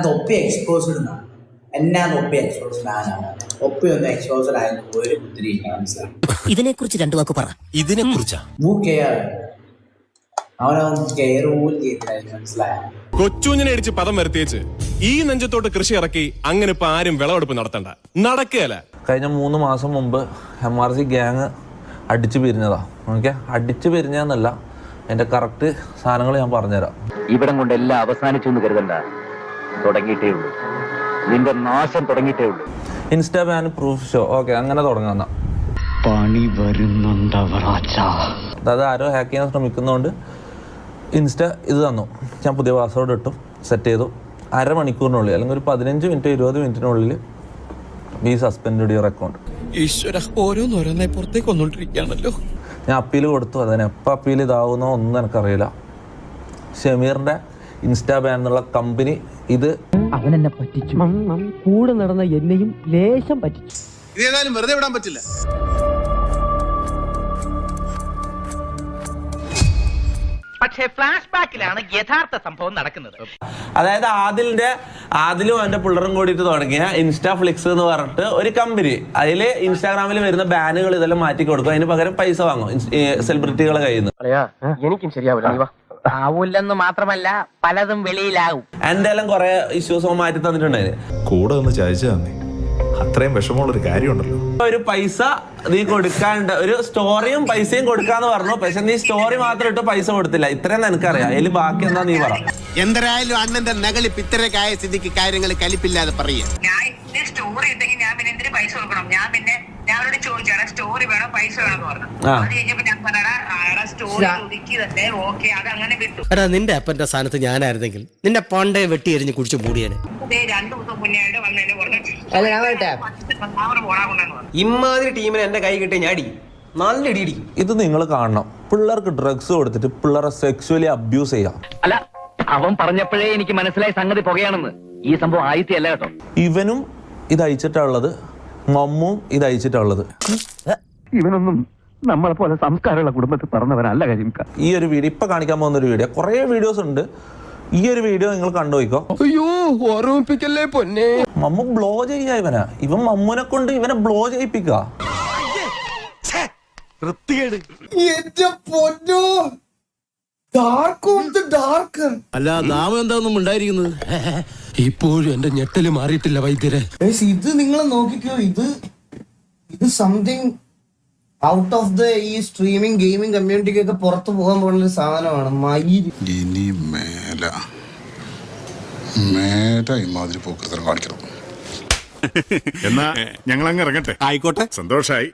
തൊപ്പി എക്സ്പോസ്ഡ് എന്നാ തൊപ്പി എക്സ്പോസ്ഡ് ആണ്. തൊപ്പി ഒന്ന് എക്സ്പോസ്ഡ് ആയത് ഒരു കുത്തിരി മനസ്സിലായി. ഇതിനെ കുറിച്ച് രണ്ടു വാക്ക് പറ. ഇതിനെ കുറിച്ചാ അവനൊന്നും കെയർ പോലും ചെയ്തില്ലായിരുന്നു. മനസ്സിലായ കൊച്ചുഞ്ഞിനെ അടിച്ച് പദം വരുത്തിയേച്ച് ഈ നെഞ്ചത്തോട്ട് കൃഷി ഇറക്കി അങ്ങനെ ഇപ്പൊ ആരും വിളവെടുപ്പ് നടത്തണ്ട, നടക്കുകയല്ല. കഴിഞ്ഞ 3 മാസം മുമ്പ് MRC ഗ്യാങ് അടിച്ചു പിരിഞ്ഞതാ. ഓക്കെ, അടിച്ചു പിരിഞ്ഞെന്നല്ല, അതിന്റെ കറക്റ്റ് സാധനങ്ങൾ ഞാൻ പറഞ്ഞുതരാം. ഇവിടം കൊണ്ട് എല്ലാം അവസാനിച്ചു എന്ന് കരുതണ്ട, തുടങ്ങിയിട്ടേ ഉള്ളൂ. നിന്റെ നാശം തുടങ്ങിയിട്ടേ ഉള്ളൂ. Insta ban proof show, okay, അങ്ങനെ തുടങ്ങാന്ന പണി വരുന്നുണ്ടവർ. അതായത് ആരോ ഹാക്ക് ചെയ്യാൻ ശ്രമിക്കുന്നതുകൊണ്ട് ഇൻസ്റ്റ ഇത് തന്നു. ഞാൻ പുതിയ പാസ്വേഡ് ഇട്ടു, സെറ്റ് ചെയ്തു. അരമണിക്കൂറിനുള്ളിൽ അല്ലെങ്കിൽ ഒരു 15 മിനിറ്റ് 20 മിനിറ്റിനുള്ളിൽ ബി സസ്പെൻഡ് യുവർ അക്കൗണ്ട്. ഈശ്വര, ഓരോന്നോരോന്നെ പുറത്തേക്ക് വന്നോണ്ടിരിക്കുകയാണല്ലോ. ഞാൻ അപ്പീൽ കൊടുത്തു. അതിന് എപ്പോൾ അപ്പീൽ ഇതാവുന്നോ ഒന്നും എനിക്കറിയില്ല. ഷമീറിന്റെ ഇൻസ്റ്റാ ബാൻ എന്നുള്ള കമ്പനി ഇത് അവൻ എന്നെ പറ്റിച്ചു. കൂടെ നടന്ന എന്നെയും ലേശം പറ്റിച്ചു. ഇതേതായാലും വെറുതെ വിടാൻ പറ്റില്ല. പക്ഷേ ഫ്ലാഷ് ബാക്കിലാണ് യഥാർത്ഥ സംഭവം നടക്കുന്നത്. അതായത് ആദിലും അവന്റെ പിള്ളറും കൂടിയിട്ട് തുടങ്ങിയ ഇൻസ്റ്റാ ഫ്ലിക്സ് എന്ന് പറഞ്ഞിട്ട് ഒരു കമ്പനി. അതിൽ ഇൻസ്റ്റാഗ്രാമിൽ വരുന്ന ബാനുകൾ ഇതെല്ലാം മാറ്റി കൊടുക്കും, അതിന് പകരം പൈസ വാങ്ങും സെലിബ്രിറ്റികളെ കയ്യിൽ നിന്ന്. എനിക്കും ശരിയാവില്ല. ആവൂല്ലെന്ന് മാത്രമല്ല, പലതും വെളിയിലാവും. എന്റെ എല്ലാം കുറെ ഇഷ്യൂസ് മാറ്റി തന്നിട്ടുണ്ടായിരുന്നു. കൂടെ ഒന്ന് ചതിച്ചാ അത്രയും വിഷമമുള്ളൊരു കാര്യമുണ്ടല്ലോ. ഒരു പൈസ നീ കൊടുക്കാണ്ട് ഒരു സ്റ്റോറിയും പൈസയും കൊടുക്കാന്ന് പറഞ്ഞു. പക്ഷെ നീ സ്റ്റോറി മാത്രം ഇട്ട് പൈസ കൊടുത്തില്ല. ഇത്രയും നിനക്കറിയാം. അതിൽ ബാക്കി എന്താ നീ പറ. എന്തായാലും അണ്ണന്റെ നകളിപ്പ് ഇത്രയൊക്കെ സ്ഥിതിക്ക് കാര്യങ്ങൾ കലിപ്പില്ലാതെ പറയാ. സ്റ്റോറി ഇട്ടെങ്കിൽ ഞാൻ പിന്നെ എന്തിനു പൈസ കൊടുക്കണം? ഞാൻ അവരോട് ചോദിച്ചാണ് സ്റ്റോറി വേണോ പൈസ വേണമെന്ന് പറഞ്ഞു. അത് കഴിഞ്ഞപ്പോ ഞാൻ പറഞ്ഞാ സ്റ്റോറി ഒതുക്കി തന്നെ ഓക്കെ, അത് അങ്ങനെ വിട്ടു. എടാ, നിന്റെ അപ്പന്റെ സ്ഥാനത്ത് ഞാനായിരുന്നെങ്കിൽ നിന്റെ പണ്ടേ വെട്ടി എറിഞ്ഞ് കുടിച്ചു മൂടിയേനെ. 2 ദിവസം മുന്നേ വന്നതിന് ഇമ്മാതിരി ടീമിന് എന്റെ കൈ കിട്ടിയ ഞാൻ അടിക്കും, നല്ല ഇടിക്കും. ഇത് നിങ്ങൾ കാണണം. പിള്ളേർക്ക് ഡ്രഗ്സ് കൊടുത്തിട്ട് പിള്ളേരെ സെക്സ്വലി അബ്യൂസ് ചെയ്യാം. അല്ല, അവൻ പറഞ്ഞപ്പോഴേ എനിക്ക് മനസ്സിലായി സംഗതി പുകയാണെന്ന്. ഈ സംഭവം ആയിത്തല്ല കേട്ടോ. ഇവനും ഇത് അയച്ചിട്ടുള്ളത്, മമ്മും ഇത് അയച്ചിട്ടുള്ളത്. ഇവനൊന്നും നമ്മളെ പോലെ സംസ്കാരമുള്ള കുടുംബത്തിൽ പറഞ്ഞവനല്ല കാര്യം. ഈ ഒരു വീഡിയോ ഇപ്പൊ കാണിക്കാൻ പോകുന്ന ഒരു വീഡിയോ, കുറെ വീഡിയോസ് ഉണ്ട്. ഈ ഒരു വീഡിയോ നിങ്ങൾ കണ്ടുപോയിക്കോ. അയ്യോ, ഓർമ്മിപ്പിക്കല്ലേ പൊന്നെ. മമ്മു ബ്ലോ ചെയ്യാ ഇവൻ മമ്മുനെ കൊണ്ട് ഇവനെ ബ്ലോ ചെയ്യിപ്പിക്ക. അല്ല, നാമം എന്താണെന്നും ഉണ്ടായിരിക്കുന്നത്. ഇപ്പോഴും എന്റെ ഞെട്ടല് മാറിയിട്ടില്ല വൈദ്യരെ. ഇത് നിങ്ങൾ നോക്കിക്കോ. ഇത് സംതിങ് ഔട്ട് ഓഫ് ദ ഈ സ്ട്രീമിംഗ് ഗെയിമിംഗ് കമ്മ്യൂണിറ്റിക്കൊക്കെ പുറത്തു പോകാൻ പോകുന്ന ഒരു സാധനമാണ്. മയില് ഇനി മേല ഇമാതിരി പോക്കൃതം കാണിക്കണം. എന്നാ ഞങ്ങൾ അങ്ങ് ഇറങ്ങട്ടെ. ആയിക്കോട്ടെ, സന്തോഷായി.